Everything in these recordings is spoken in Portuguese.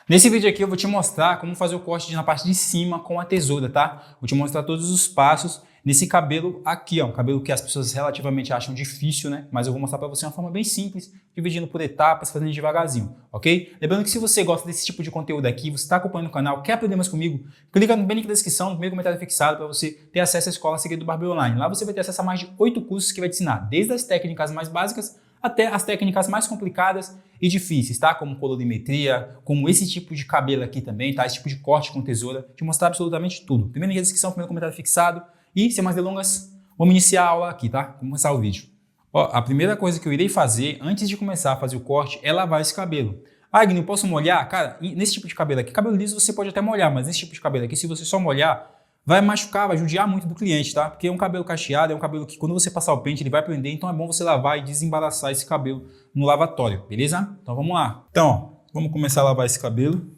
Nesse vídeo aqui eu vou te mostrar como fazer o corte na parte de cima com a tesoura, tá? Vou te mostrar todos os passos nesse cabelo aqui, ó, um cabelo que as pessoas relativamente acham difícil, né? Mas eu vou mostrar para você uma forma bem simples, dividindo por etapas, fazendo devagarzinho, ok? Lembrando que se você gosta desse tipo de conteúdo aqui, você está acompanhando o canal, quer aprender mais comigo, clica no link da descrição, no primeiro comentário fixado para você ter acesso à Escola Segredo do Barbeiro Online. Lá você vai ter acesso a mais de 8 cursos que vai te ensinar, desde as técnicas mais básicas até as técnicas mais complicadas e difíceis, tá? Como colorimetria, como esse tipo de cabelo aqui também, tá? Esse tipo de corte com tesoura, te mostrar absolutamente tudo. Primeiro link na descrição, primeiro comentário fixado. E, sem mais delongas, vamos iniciar a aula aqui, tá? Vamos começar o vídeo. Ó, a primeira coisa que eu irei fazer, antes de começar a fazer o corte, é lavar esse cabelo. Ah, Agni, eu posso molhar? Cara, nesse tipo de cabelo aqui, cabelo liso você pode até molhar, mas nesse tipo de cabelo aqui, se você só molhar, vai machucar, vai judiar muito do cliente, tá? Porque é um cabelo cacheado, é um cabelo que quando você passar o pente ele vai prender, então é bom você lavar e desembaraçar esse cabelo no lavatório, beleza? Então vamos lá. Então, ó, vamos começar a lavar esse cabelo.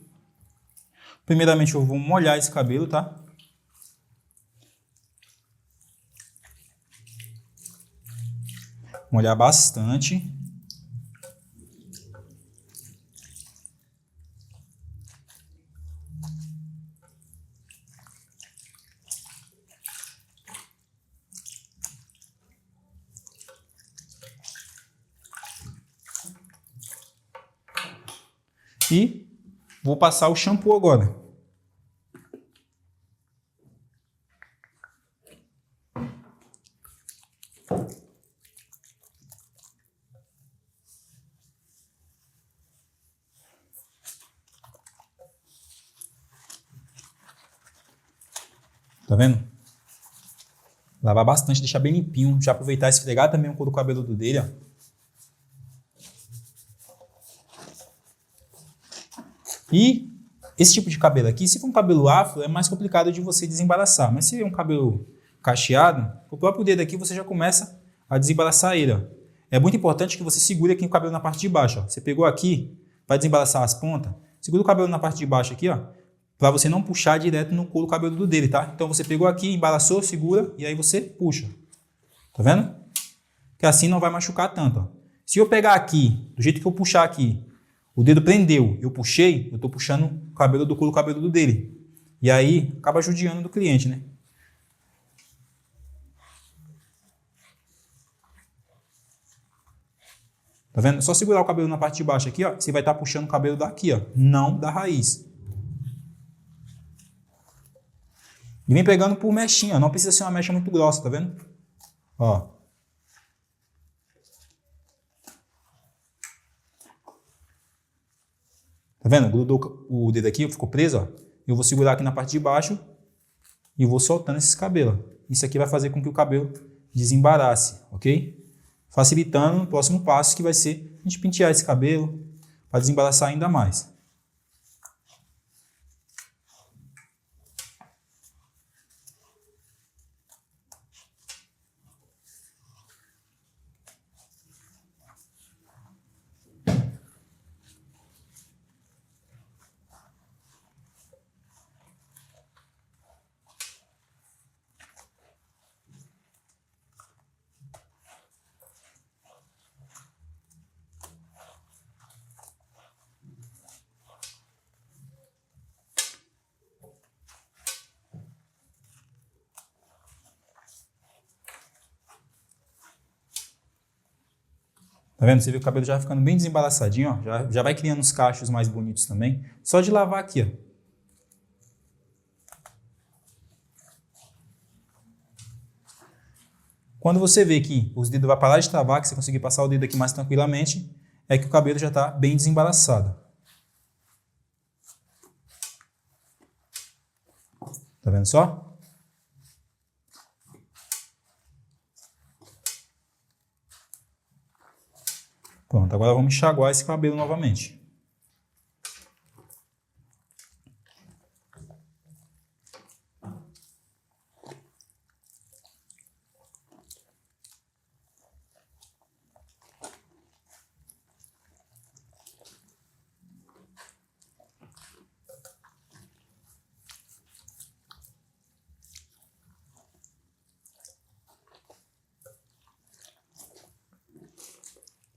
Primeiramente eu vou molhar esse cabelo, tá? Molhar bastante. E vou passar o shampoo agora. Tá vendo? Lavar bastante, deixar bem limpinho. Já aproveitar e esfregar também o couro cabeludo dele, ó. E esse tipo de cabelo aqui, se for um cabelo afro, é mais complicado de você desembaraçar. Mas se é um cabelo cacheado, com o próprio dedo aqui você já começa a desembaraçar ele, ó. É muito importante que você segure aqui o cabelo na parte de baixo, ó. Você pegou aqui, vai desembaraçar as pontas, segura o cabelo na parte de baixo aqui, ó, para você não puxar direto no couro cabeludo dele, tá? Então você pegou aqui, embaraçou, segura e aí você puxa. Tá vendo? Que assim não vai machucar tanto, ó. Se eu pegar aqui, do jeito que eu puxar aqui, o dedo prendeu, eu puxei, eu estou puxando o cabelo do couro cabeludo dele. E aí, acaba judiando do cliente, né? Tá vendo? É só segurar o cabelo na parte de baixo aqui, ó. Você vai estar puxando o cabelo daqui, ó. Não da raiz. E vem pegando por mechinha, ó. Não precisa ser uma mecha muito grossa, tá vendo? Ó. Tá vendo? Grudou o dedo aqui, ficou preso, ó. Eu vou segurar aqui na parte de baixo e vou soltando esses cabelos. Isso aqui vai fazer com que o cabelo desembarace, ok? Facilitando o próximo passo, que vai ser a gente pentear esse cabelo para desembaraçar ainda mais. Tá vendo? Você vê que o cabelo já vai ficando bem desembaraçadinho, ó. Já vai criando uns cachos mais bonitos também. Só de lavar aqui, ó. Quando você vê que os dedos vão parar de travar, que você conseguir passar o dedo aqui mais tranquilamente, é que o cabelo já está bem desembaraçado. Tá vendo só? Pronto, agora vamos enxaguar esse cabelo novamente.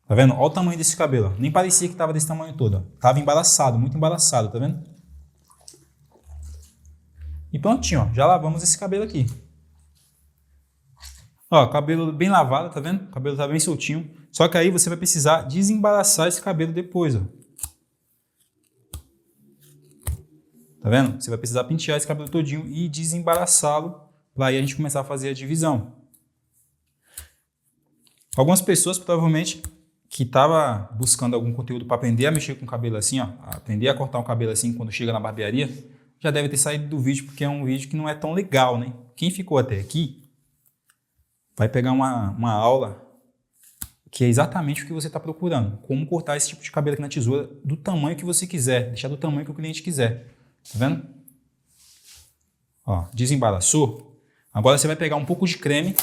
Tá Tá vendo? Olha o tamanho desse cabelo, ó. Nem parecia que tava desse tamanho todo, ó. Tava embaraçado, muito embaraçado, tá vendo? E prontinho, ó. Já lavamos esse cabelo aqui. Ó, cabelo bem lavado, tá vendo? O cabelo tá bem soltinho. Só que aí você vai precisar desembaraçar esse cabelo depois, ó. Tá vendo? Você vai precisar pentear esse cabelo todinho e desembaraçá-lo para aí a gente começar a fazer a divisão. Algumas pessoas provavelmente que estavam buscando algum conteúdo para aprender a mexer com o cabelo assim, ó, aprender a cortar um cabelo assim quando chega na barbearia, já deve ter saído do vídeo porque é um vídeo que não é tão legal, né? Quem ficou até aqui vai pegar uma aula que é exatamente o que você está procurando. Como cortar esse tipo de cabelo aqui na tesoura do tamanho que você quiser, deixar do tamanho que o cliente quiser. Tá vendo? Ó, desembaraçou. Agora você vai pegar um pouco de creme.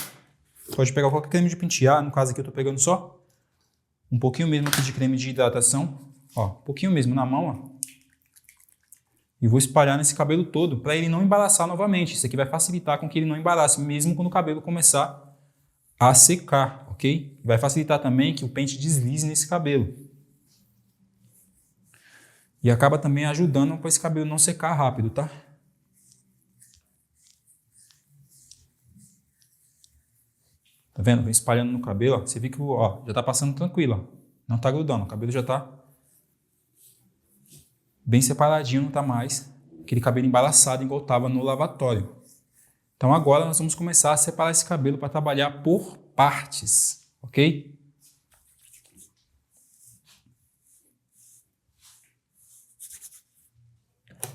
Pode pegar qualquer creme de pentear. No caso aqui eu tô pegando só um pouquinho mesmo aqui de creme de hidratação. Ó, um pouquinho mesmo na mão, ó. E vou espalhar nesse cabelo todo para ele não embaraçar novamente. Isso aqui vai facilitar com que ele não embarace, mesmo quando o cabelo começar a secar, ok? Vai facilitar também que o pente deslize nesse cabelo. E acaba também ajudando para esse cabelo não secar rápido, tá? Tá vendo? Vem espalhando no cabelo, ó. Você vê que ó, já tá passando tranquilo, ó. Não tá grudando, o cabelo já tá bem separadinho, não tá mais aquele cabelo embaraçado igual tava no lavatório. Então agora nós vamos começar a separar esse cabelo para trabalhar por partes, ok?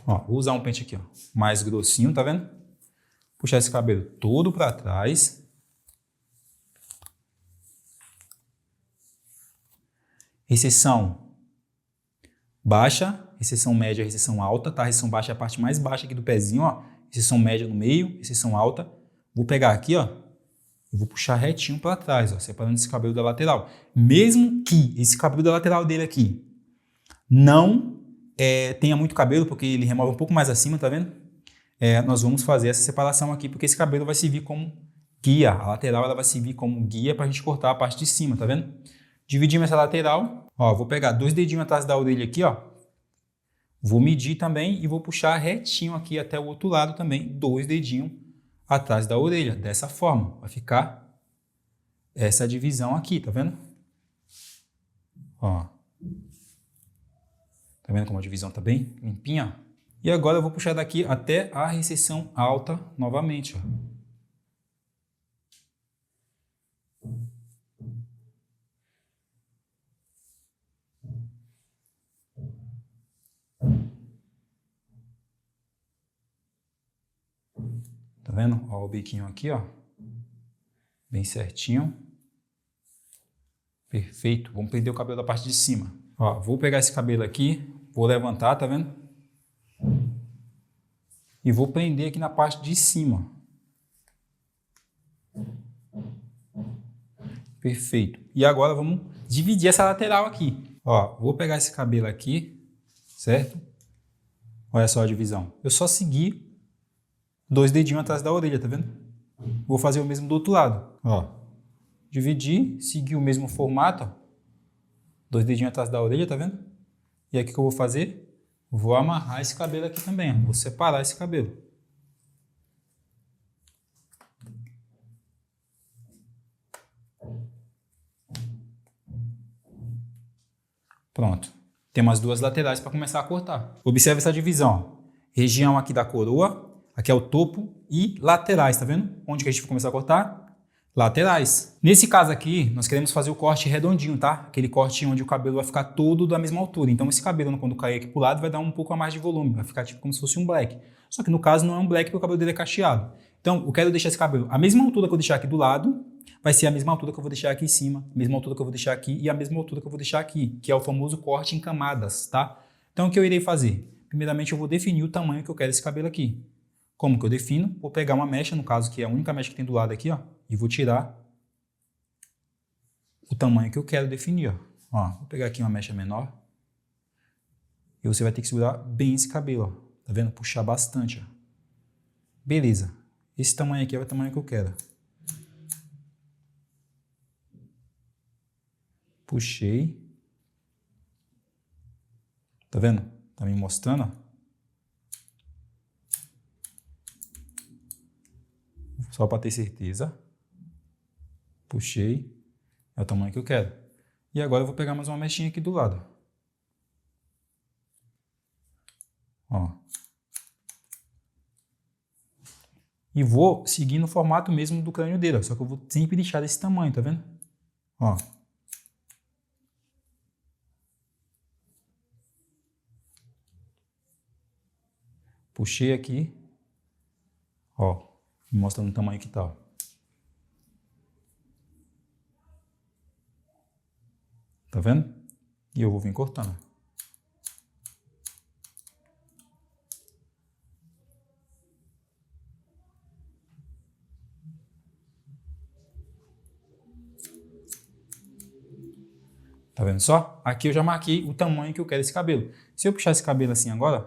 Ó, vou usar um pente aqui, ó, mais grossinho, tá vendo? Puxar esse cabelo todo para trás. Recessão baixa, recessão média, recessão alta, tá? Recessão baixa é a parte mais baixa aqui do pezinho, ó. Recessão média no meio, recessão alta. Vou pegar aqui, ó, e vou puxar retinho para trás, ó, separando esse cabelo da lateral. Mesmo que esse cabelo da lateral dele aqui não tenha muito cabelo, porque ele remove um pouco mais acima, tá vendo? Nós vamos fazer essa separação aqui, porque esse cabelo vai servir como guia. A lateral ela vai servir como guia para a gente cortar a parte de cima, tá vendo? Dividimos essa lateral. Ó, vou pegar 2 dedinhos atrás da orelha aqui, ó. Vou medir também e vou puxar retinho aqui até o outro lado também. 2 dedinhos atrás da orelha. Dessa forma. Vai ficar essa divisão aqui, tá vendo? Ó. Tá vendo como a divisão tá bem limpinha? E agora eu vou puxar daqui até a recessão alta novamente, ó. Tá vendo? Ó, o biquinho aqui, ó. Bem certinho. Perfeito. Vamos prender o cabelo da parte de cima. Ó, vou pegar esse cabelo aqui, vou levantar, tá vendo? E vou prender aqui na parte de cima. Perfeito. E agora vamos dividir essa lateral aqui. Ó, vou pegar esse cabelo aqui, certo? Olha só a divisão. Eu só segui 2 dedinhos atrás da orelha, tá vendo? Vou fazer o mesmo do outro lado. Ó, dividir, seguir o mesmo formato, ó. 2 dedinhos atrás da orelha, tá vendo? E aí o que eu vou fazer? Vou amarrar esse cabelo aqui também, ó. Vou separar esse cabelo. Pronto. Temos as 2 laterais para começar a cortar. Observe essa divisão, ó. Região aqui da coroa, aqui é o topo e laterais, tá vendo? Onde que a gente vai começar a cortar? Laterais. Nesse caso aqui, nós queremos fazer o corte redondinho, tá? Aquele corte onde o cabelo vai ficar todo da mesma altura. Então esse cabelo, quando cair aqui pro lado, vai dar um pouco a mais de volume. Vai ficar tipo como se fosse um black. Só que no caso não é um black porque o cabelo dele é cacheado. Então eu quero deixar esse cabelo a mesma altura que eu deixar aqui do lado, vai ser a mesma altura que eu vou deixar aqui em cima, a mesma altura que eu vou deixar aqui e a mesma altura que eu vou deixar aqui, que é o famoso corte em camadas, tá? Então o que eu irei fazer? Primeiramente eu vou definir o tamanho que eu quero esse cabelo aqui. Como que eu defino? Vou pegar uma mecha, no caso que é a única mecha que tem do lado aqui, ó, e vou tirar o tamanho que eu quero definir, ó. Ó, vou pegar aqui uma mecha menor. E você vai ter que segurar bem esse cabelo, ó. Tá vendo? Puxar bastante, ó. Beleza. Esse tamanho aqui é o tamanho que eu quero. Puxei. Tá vendo? Tá me mostrando, ó. Só para ter certeza. Puxei. É o tamanho que eu quero. E agora eu vou pegar mais uma mechinha aqui do lado. Ó. E vou seguir no formato mesmo do crânio dele, ó. Só que eu vou sempre deixar desse tamanho, tá vendo? Ó. Puxei aqui. Ó. Mostrando o tamanho que tá, ó. Tá vendo? E eu vou vir cortando. Tá vendo só? Aqui eu já marquei o tamanho que eu quero esse cabelo. Se eu puxar esse cabelo assim agora,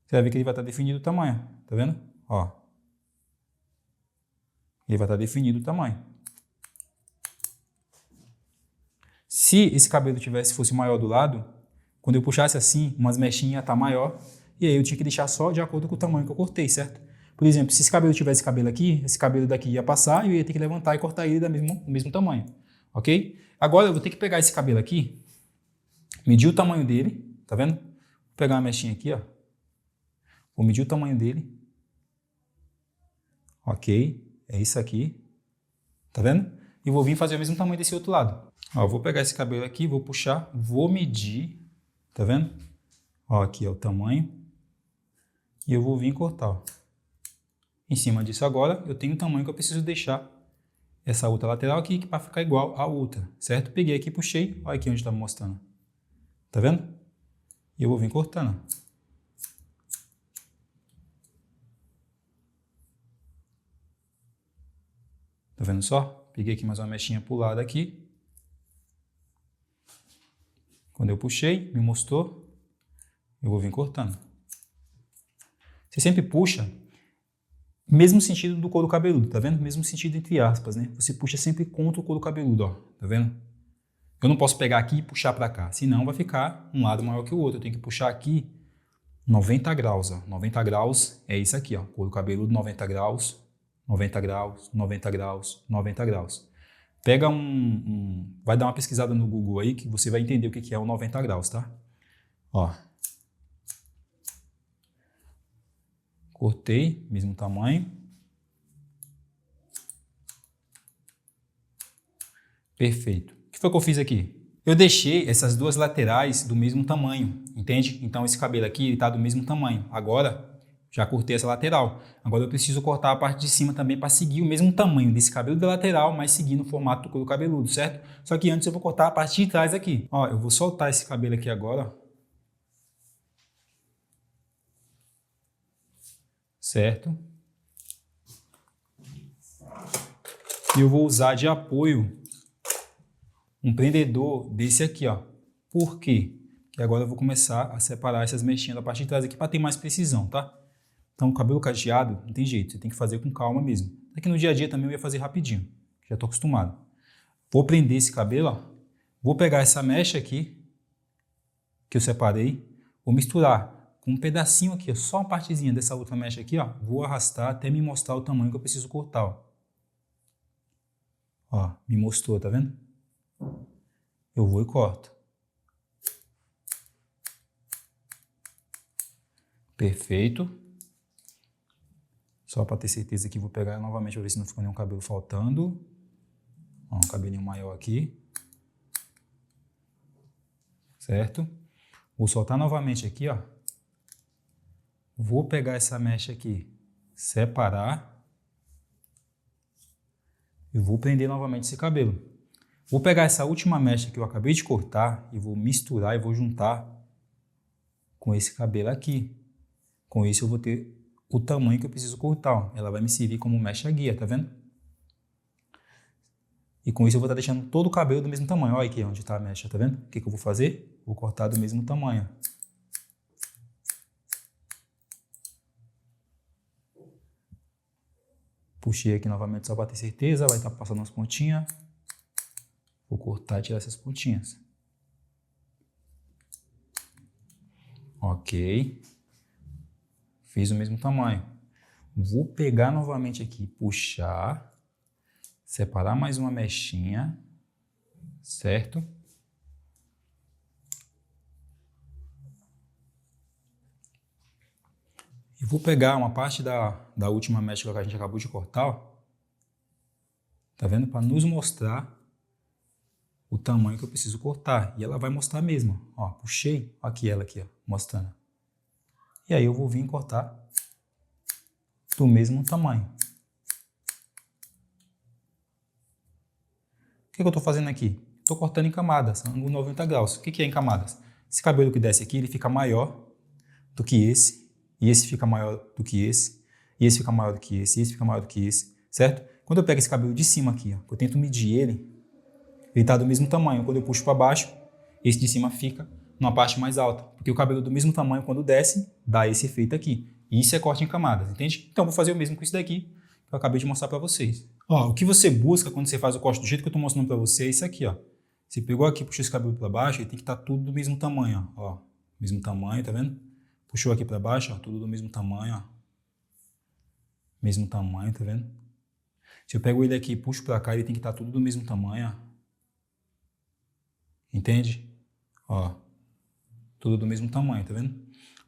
você vai ver que ele vai estar definido o tamanho. Tá vendo? Ó. Ele vai estar definido o tamanho. Se esse cabelo fosse maior do lado, quando eu puxasse assim, umas mechinhas ia estar maior, e aí eu tinha que deixar só de acordo com o tamanho que eu cortei, certo? Por exemplo, se esse cabelo tivesse cabelo aqui, esse cabelo daqui ia passar e eu ia ter que levantar e cortar ele do mesmo tamanho, ok? Agora eu vou ter que pegar esse cabelo aqui, medir o tamanho dele, tá vendo? Vou pegar uma mechinha aqui, ó. Vou medir o tamanho dele. Ok, é isso aqui, tá vendo? E vou vir fazer o mesmo tamanho desse outro lado. Ó, vou pegar esse cabelo aqui, vou puxar, vou medir, tá vendo? Ó, aqui é o tamanho. E eu vou vir cortar, ó. Em cima disso agora, eu tenho o tamanho que eu preciso deixar essa outra lateral aqui para ficar igual à outra, certo? Peguei aqui, puxei, olha aqui onde está me mostrando. Tá vendo? E eu vou vir cortando. Tá vendo só? Peguei aqui mais uma mechinha pro lado aqui. Quando eu puxei, me mostrou, eu vou vir cortando. Você sempre puxa, mesmo sentido do couro cabeludo, tá vendo? Mesmo sentido entre aspas, né? Você puxa sempre contra o couro cabeludo, ó, tá vendo? Eu não posso pegar aqui e puxar para cá, senão vai ficar um lado maior que o outro. Eu tenho que puxar aqui 90 graus, ó. 90 graus é isso aqui, ó. Couro cabeludo, 90 graus, 90 graus, 90 graus, 90 graus. Pega vai dar uma pesquisada no Google aí que você vai entender o que é o 90 graus, tá? Ó. Cortei, mesmo tamanho. Perfeito. O que foi que eu fiz aqui? Eu deixei essas duas laterais do mesmo tamanho, entende? Então esse cabelo aqui está do mesmo tamanho. Agora, já cortei essa lateral. Agora eu preciso cortar a parte de cima também para seguir o mesmo tamanho desse cabelo da lateral, mas seguindo o formato do couro cabeludo, certo? Só que antes eu vou cortar a parte de trás aqui. Ó, eu vou soltar esse cabelo aqui agora, ó. Certo? E eu vou usar de apoio um prendedor desse aqui, ó. Por quê? Porque agora eu vou começar a separar essas mechinhas da parte de trás aqui para ter mais precisão, tá? Então, o cabelo cacheado não tem jeito, você tem que fazer com calma mesmo. Aqui no dia a dia também eu ia fazer rapidinho, já tô acostumado. Vou prender esse cabelo, ó. Vou pegar essa mecha aqui, que eu separei, vou misturar com um pedacinho aqui, ó, só uma partezinha dessa outra mecha aqui, ó. Vou arrastar até me mostrar o tamanho que eu preciso cortar, ó. Ó, me mostrou, tá vendo? Eu vou e corto. Perfeito. Só para ter certeza que vou pegar novamente para ver se não ficou nenhum cabelo faltando. Ó, um cabelinho maior aqui. Certo? Vou soltar novamente aqui, ó. Vou pegar essa mecha aqui, separar. E vou prender novamente esse cabelo. Vou pegar essa última mecha que eu acabei de cortar e vou misturar e vou juntar com esse cabelo aqui. Com isso eu vou ter o tamanho que eu preciso cortar, ó. Ela vai me servir como mecha guia, tá vendo? E com isso eu vou estar deixando todo o cabelo do mesmo tamanho. Olha aqui onde está a mecha, tá vendo? O que eu vou fazer? Vou cortar do mesmo tamanho. Puxei aqui novamente só para ter certeza, vai estar passando as pontinhas. Vou cortar e tirar essas pontinhas. Ok. Fiz o mesmo tamanho. Vou pegar novamente aqui, puxar, separar mais uma mechinha, certo? E vou pegar uma parte da última mecha que a gente acabou de cortar, ó. Tá vendo? Para nos mostrar o tamanho que eu preciso cortar. E ela vai mostrar mesmo. Ó, puxei, aqui ela aqui, ó, mostrando. E aí eu vou vir cortar do mesmo tamanho. O que eu estou fazendo aqui? Estou cortando em camadas, ângulo 90 graus. O que é em camadas? Esse cabelo que desce aqui, ele fica maior do que esse, e esse fica maior do que esse, e esse fica maior do que esse, e esse fica maior do que esse, certo? Quando eu pego esse cabelo de cima aqui, ó, eu tento medir ele está do mesmo tamanho. Quando eu puxo para baixo, esse de cima fica numa parte mais alta, porque o cabelo do mesmo tamanho, quando desce, dá esse efeito aqui. E isso é corte em camadas, entende? Então, eu vou fazer o mesmo com isso daqui, que eu acabei de mostrar para vocês. Ó, o que você busca quando você faz o corte do jeito que eu estou mostrando para você é isso aqui, ó. Você pegou aqui, puxou esse cabelo para baixo, ele tem que estar tudo do mesmo tamanho, ó. Mesmo tamanho, tá vendo? Puxou aqui para baixo, ó, tudo do mesmo tamanho, ó. Mesmo tamanho, tá vendo? Se eu pego ele aqui e puxo para cá, ele tem que estar tudo do mesmo tamanho, ó. Entende? Ó, tudo do mesmo tamanho, tá vendo?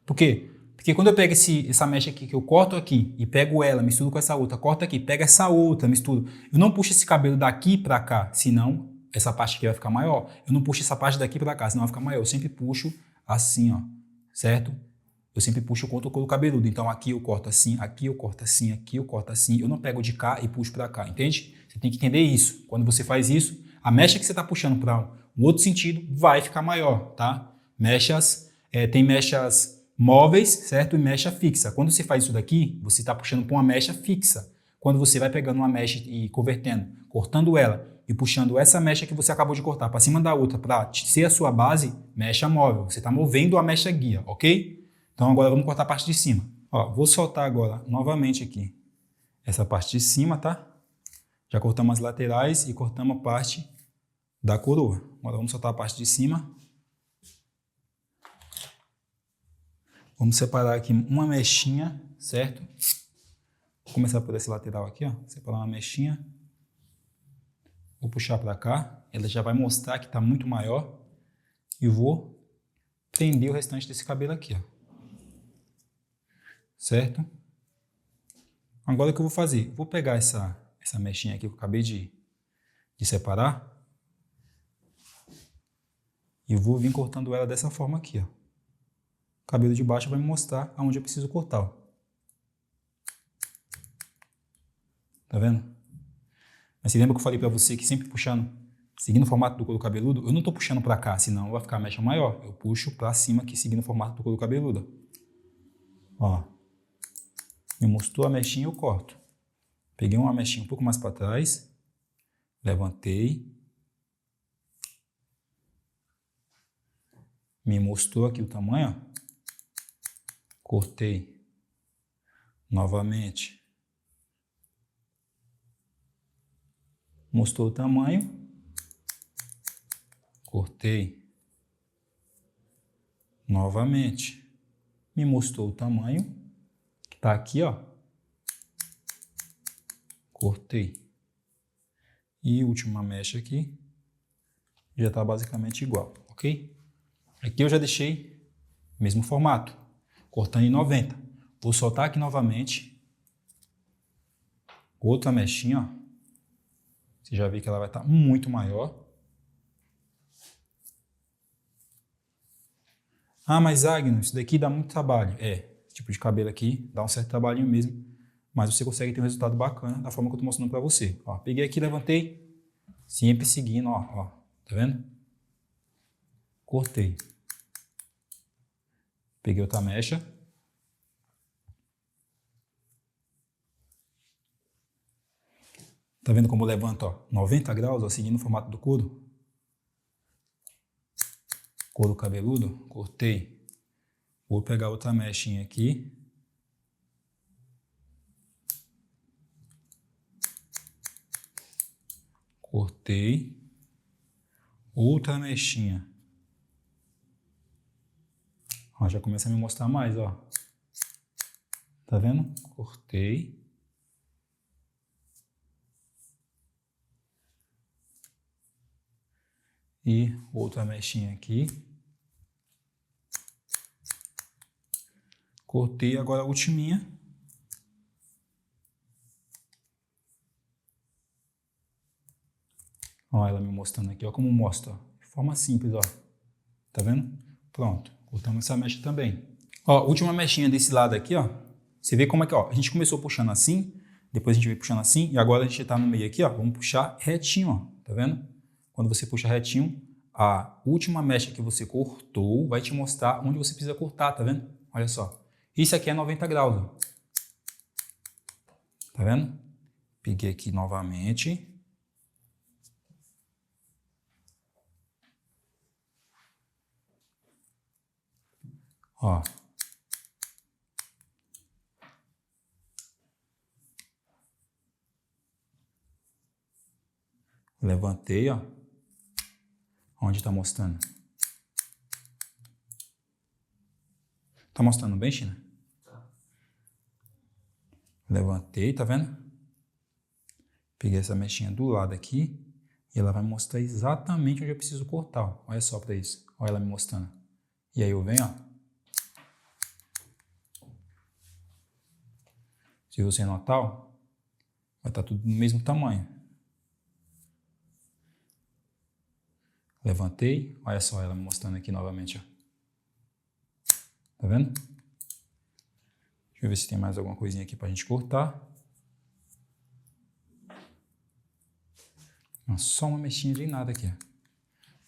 Por quê? Porque quando eu pego essa mecha aqui, que eu corto aqui e pego ela, misturo com essa outra, corto aqui, pego essa outra, misturo. Eu não puxo esse cabelo daqui pra cá, senão essa parte aqui vai ficar maior. Eu não puxo essa parte daqui pra cá, senão vai ficar maior. Eu sempre puxo assim, ó, certo? Eu sempre puxo contra o couro cabeludo. Então aqui eu corto assim, aqui eu corto assim, aqui eu corto assim. Eu não pego de cá e puxo pra cá, entende? Você tem que entender isso. Quando você faz isso, a mecha que você tá puxando pra um outro sentido vai ficar maior, tá? Mechas, tem mechas móveis, certo? E mecha fixa. Quando você faz isso daqui, você está puxando para uma mecha fixa. Quando você vai pegando uma mecha e convertendo, cortando ela e puxando essa mecha que você acabou de cortar para cima da outra para ser a sua base, mecha móvel. Você está movendo a mecha guia, ok? Então agora vamos cortar a parte de cima. Ó, vou soltar agora novamente aqui essa parte de cima, tá? Já cortamos as laterais e cortamos a parte da coroa. Agora vamos soltar a parte de cima. Vamos separar aqui uma mechinha, certo? Vou começar por esse lateral aqui, ó. Separar uma mechinha. Vou puxar para cá. Ela já vai mostrar que está muito maior. E vou prender o restante desse cabelo aqui, ó. Certo? Agora o que eu vou fazer? Vou pegar essa mechinha aqui que eu acabei de separar. E vou vir cortando ela dessa forma aqui, ó. O cabelo de baixo vai me mostrar aonde eu preciso cortar, ó. Tá vendo? Mas você lembra que eu falei para você que sempre puxando, seguindo o formato do couro cabeludo, eu não tô puxando para cá, senão vai ficar a mecha maior. Eu puxo para cima aqui, seguindo o formato do couro cabeludo. Ó. Me mostrou a mechinha, eu corto. Peguei uma mechinha um pouco mais para trás, levantei. Me mostrou aqui o tamanho, ó. Cortei. Novamente. Mostrou o tamanho. Cortei. Novamente. Me mostrou o tamanho. Que tá aqui, ó. Cortei. E última mecha aqui. Já tá basicamente igual, ok? Aqui eu já deixei o mesmo formato. Cortando em 90. Vou soltar aqui novamente. Outra mechinha, ó. Você já vê que ela vai estar muito maior. Ah, mas Agno, isso daqui dá muito trabalho. Esse tipo de cabelo aqui dá um certo trabalhinho mesmo. Mas você consegue ter um resultado bacana da forma que eu estou mostrando para você. Ó, peguei aqui, levantei. Sempre seguindo, ó. Tá vendo? Cortei. Peguei outra mecha. Tá vendo como eu levanto, ó, 90 graus, ó, seguindo o formato do couro? Couro cabeludo, cortei. Vou pegar outra mechinha aqui. Cortei. Outra mechinha. Ó, já começa a me mostrar mais, ó. Tá vendo? Cortei. E outra mechinha aqui. Cortei agora a ultiminha. Ó, ela me mostrando aqui, ó, como mostra, ó. De forma simples, ó. Tá vendo? Pronto. Cortamos essa mecha também. Ó, última mechinha desse lado aqui, ó. Você vê como é que, ó, a gente começou puxando assim, depois a gente veio puxando assim, e agora a gente tá no meio aqui, ó. Vamos puxar retinho, ó. Tá vendo? Quando você puxa retinho, a última mecha que você cortou vai te mostrar onde você precisa cortar, tá vendo? Olha só. Isso aqui é 90 graus, ó. Tá vendo? Peguei aqui novamente. Ó. Levantei, ó. Onde tá mostrando? Tá mostrando bem, China? Tá. Levantei, tá vendo? Peguei essa mechinha do lado aqui e ela vai mostrar exatamente onde eu preciso cortar, ó. Olha só pra isso. Olha ela me mostrando. E aí eu venho, ó. Se você notar, ó, vai estar tudo do mesmo tamanho. Levantei, olha só ela me mostrando aqui novamente, ó. Tá vendo? Deixa eu ver se tem mais alguma coisinha aqui pra gente cortar. Só uma mexinha de nada aqui, ó.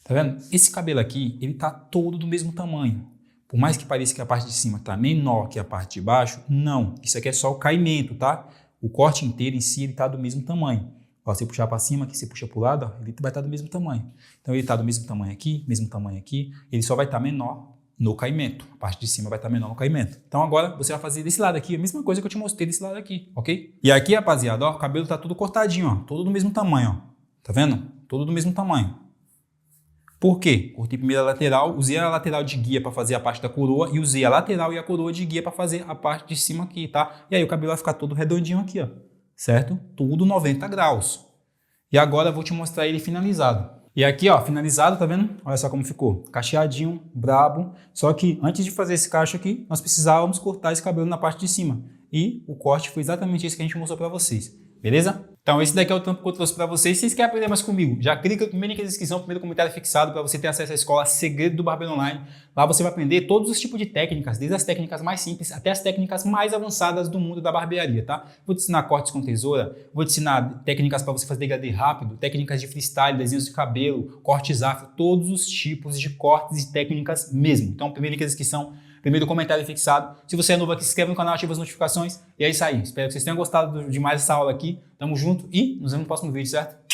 Tá vendo? Esse cabelo aqui, ele tá todo do mesmo tamanho. Por mais que pareça que a parte de cima tá menor que a parte de baixo, não. Isso aqui é só o caimento, tá? O corte inteiro em si, ele tá do mesmo tamanho. Ó, se puxar para cima, aqui você puxa pro lado, ó, ele vai estar do mesmo tamanho. Então ele tá do mesmo tamanho aqui, ele só vai estar menor no caimento. A parte de cima vai estar menor no caimento. Então agora você vai fazer desse lado aqui, a mesma coisa que eu te mostrei desse lado aqui, ok? E aqui, rapaziada, ó, o cabelo tá tudo cortadinho, ó, todo do mesmo tamanho, ó. Tá vendo? Todo do mesmo tamanho. Por quê? Cortei primeiro a lateral, usei a lateral de guia para fazer a parte da coroa e usei a lateral e a coroa de guia para fazer a parte de cima aqui, tá? E aí o cabelo vai ficar todo redondinho aqui, ó. Certo? Tudo 90 graus. E agora eu vou te mostrar ele finalizado. E aqui, ó, finalizado, tá vendo? Olha só como ficou. Cacheadinho, brabo. Só que antes de fazer esse cacho aqui, nós precisávamos cortar esse cabelo na parte de cima. E o corte foi exatamente esse que a gente mostrou para vocês. Beleza? Então esse daqui é o tampo que eu trouxe para vocês. Se vocês querem aprender mais comigo, já clica no primeiro link da descrição, primeiro comentário fixado para você ter acesso à escola Segredo do Barbeiro Online. Lá você vai aprender todos os tipos de técnicas, desde as técnicas mais simples até as técnicas mais avançadas do mundo da barbearia, tá? Vou te ensinar cortes com tesoura, vou te ensinar técnicas para você fazer degradê rápido, técnicas de freestyle, desenhos de cabelo, cortes afro, todos os tipos de cortes e técnicas mesmo. Então primeiro link da descrição, primeiro comentário fixado. Se você é novo aqui, se inscreve no canal, ativa as notificações. E é isso aí. Espero que vocês tenham gostado de mais essa aula aqui. Tamo junto e nos vemos no próximo vídeo, certo?